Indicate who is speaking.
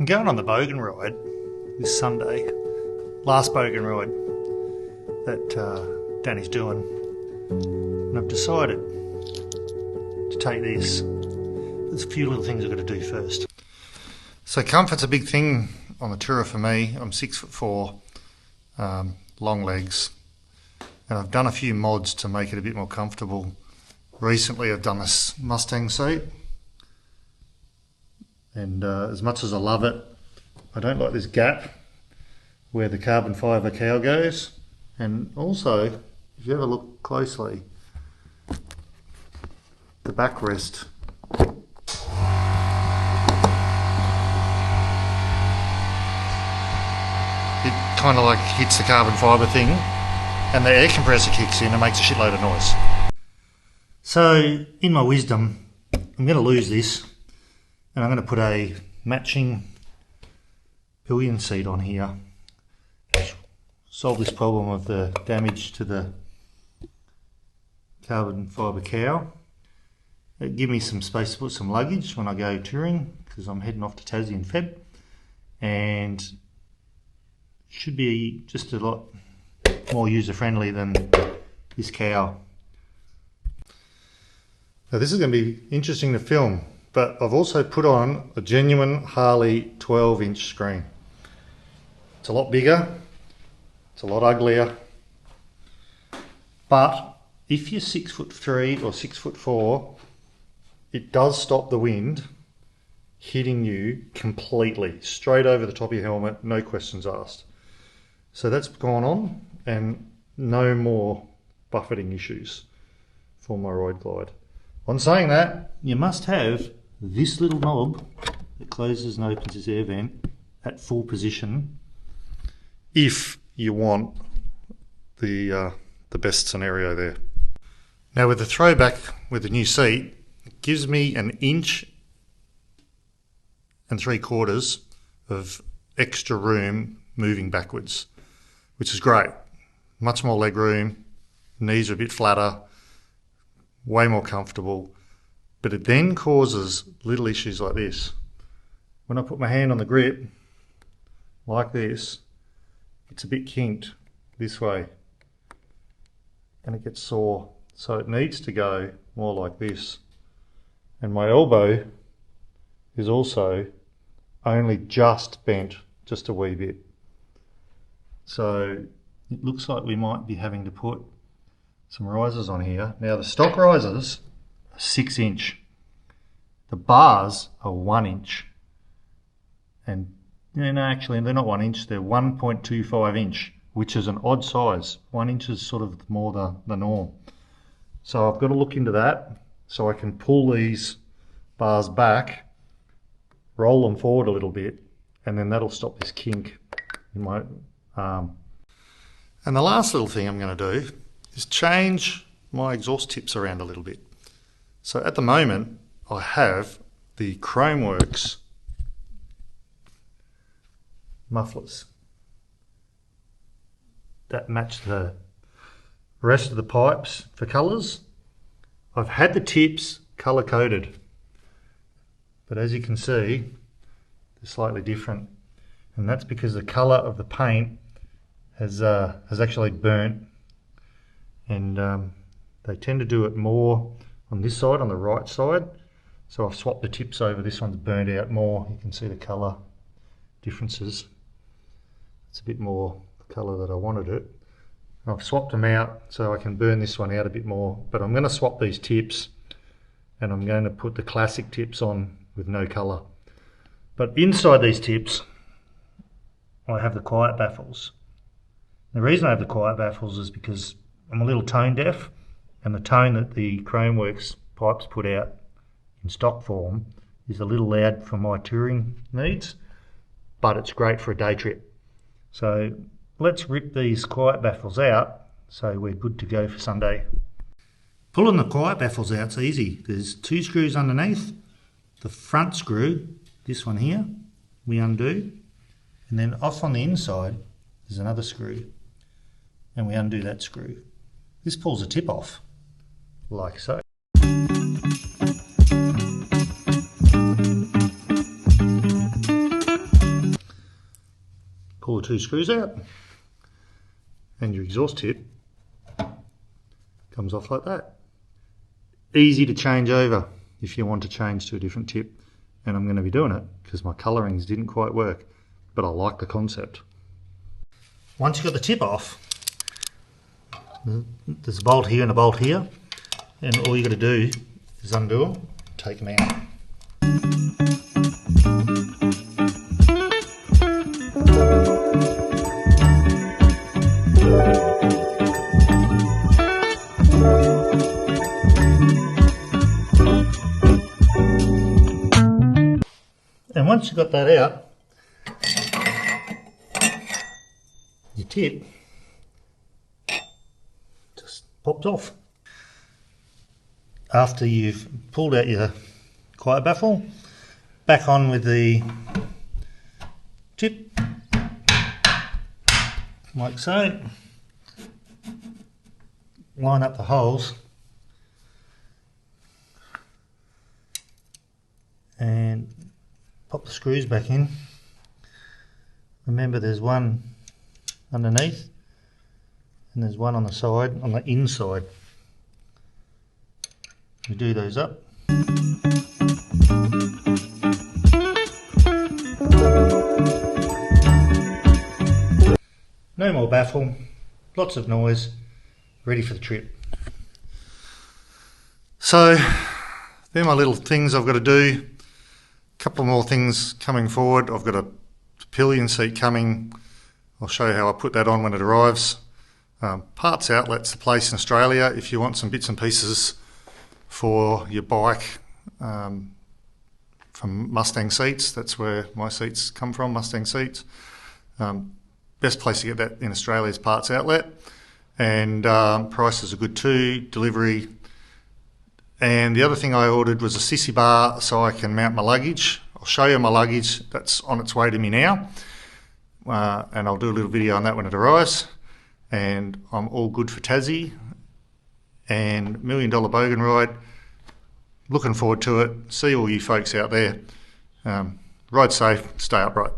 Speaker 1: I'm going on the bogan ride this Sunday, last bogan ride that Danny's doing, and I've decided to take this. There's a few little things I've got to do first. So comfort's a big thing on the tour for me. I'm 6'4", long legs, and I've done a few mods to make it a bit more comfortable. Recently I've done this Mustang seat, and as much as I love it, I don't like this gap where the carbon fibre cowl goes. And also, if you ever look closely, the backrest it kind of like hits the carbon fibre thing, and the air compressor kicks in and makes a shitload of noise. So, in my wisdom, I'm going to lose this, and I'm going to put a matching pillion seat on here. Solve this problem of the damage to the carbon fibre cowl. It'll give me some space to put some luggage when I go touring, because I'm heading off to Tassie in Feb, and should be just a lot more user friendly than this cowl. Now this is going to be interesting to film, but I've also put on a genuine Harley 12-inch screen. It's a lot bigger, it's a lot uglier, but if you're 6'3" or 6'4", it does stop the wind hitting you completely, straight over the top of your helmet, no questions asked. So that's gone on, and no more buffeting issues for my ride glide. On saying that, you must have this little knob that closes and opens this air vent at full position if you want the best scenario there. Now with the throwback with the new seat, it gives me 1 3/4 inches of extra room moving backwards, which is great. Much more leg room, knees are a bit flatter, way more comfortable, but it then causes little issues like this. When I put my hand on the grip, like this, it's a bit kinked this way, and it gets sore. So it needs to go more like this. And my elbow is also only just bent, just a wee bit. So it looks like we might be having to put some risers on here. Now the stock risers are 6-inch. The bars are 1 inch. And no, actually they're not 1 inch, they're 1.25 inch, which is an odd size. 1 inch is sort of more the norm. So I've got to look into that so I can pull these bars back, roll them forward a little bit, and then that'll stop this kink in my arm. And the last little thing I'm going to do is change my exhaust tips around a little bit. So at the moment I have the Chromeworks mufflers that match the rest of the pipes for colours. I've had the tips colour coded, but as you can see they're slightly different, and that's because the colour of the paint has actually burnt, and they tend to do it more on this side, on the right side. So I've swapped the tips over. This one's burnt out more. You can see the colour differences. It's a bit more the colour that I wanted it. I've swapped them out so I can burn this one out a bit more, but I'm going to swap these tips, and I'm going to put the classic tips on with no colour. But inside these tips I have the quiet baffles. The reason I have the quiet baffles is because I'm a little tone deaf, and the tone that the Chromeworks pipes put out in stock form is a little loud for my touring needs, but it's great for a day trip. So let's rip these quiet baffles out so we're good to go for Sunday. Pulling the quiet baffles out's easy. There's 2 screws underneath. The front screw, this one here, we undo, and then off on the inside there's another screw, and we undo that screw. This pulls the tip off, like so. pull the 2 screws out, and your exhaust tip comes off like that. Easy to change over if you want to change to a different tip, and I'm going to be doing it because my colourings didn't quite work, but I like the concept. Once you've got the tip off, there's a bolt here and a bolt here, and all you got to do is undo them, take them out. And once you've got that out, your tip just pops off. After you've pulled out your quiet baffle, back on with the tip, like so. Line up the holes and pop the screws back in. Remember, there's one underneath and there's one on the side, on the inside. We do those up. No more baffle, lots of noise, ready for the trip. So, they're my little things I've got to do. A couple more things coming forward. I've got a pillion seat coming. I'll show you how I put that on when it arrives. Parts Outlet's the place in Australia if you want some bits and pieces for your bike from Mustang seats. That's where my seats come from, Mustang seats. Best place to get that in Australia is Parts Outlet, and prices are good too, delivery. And the other thing I ordered was a sissy bar so I can mount my luggage. I'll show you my luggage, that's on its way to me now, and I'll do a little video on that when it arrives. And I'm all good for Tassie and $1 Million Bogan Ride. Looking forward to it. See all you folks out there. Ride safe, stay upright.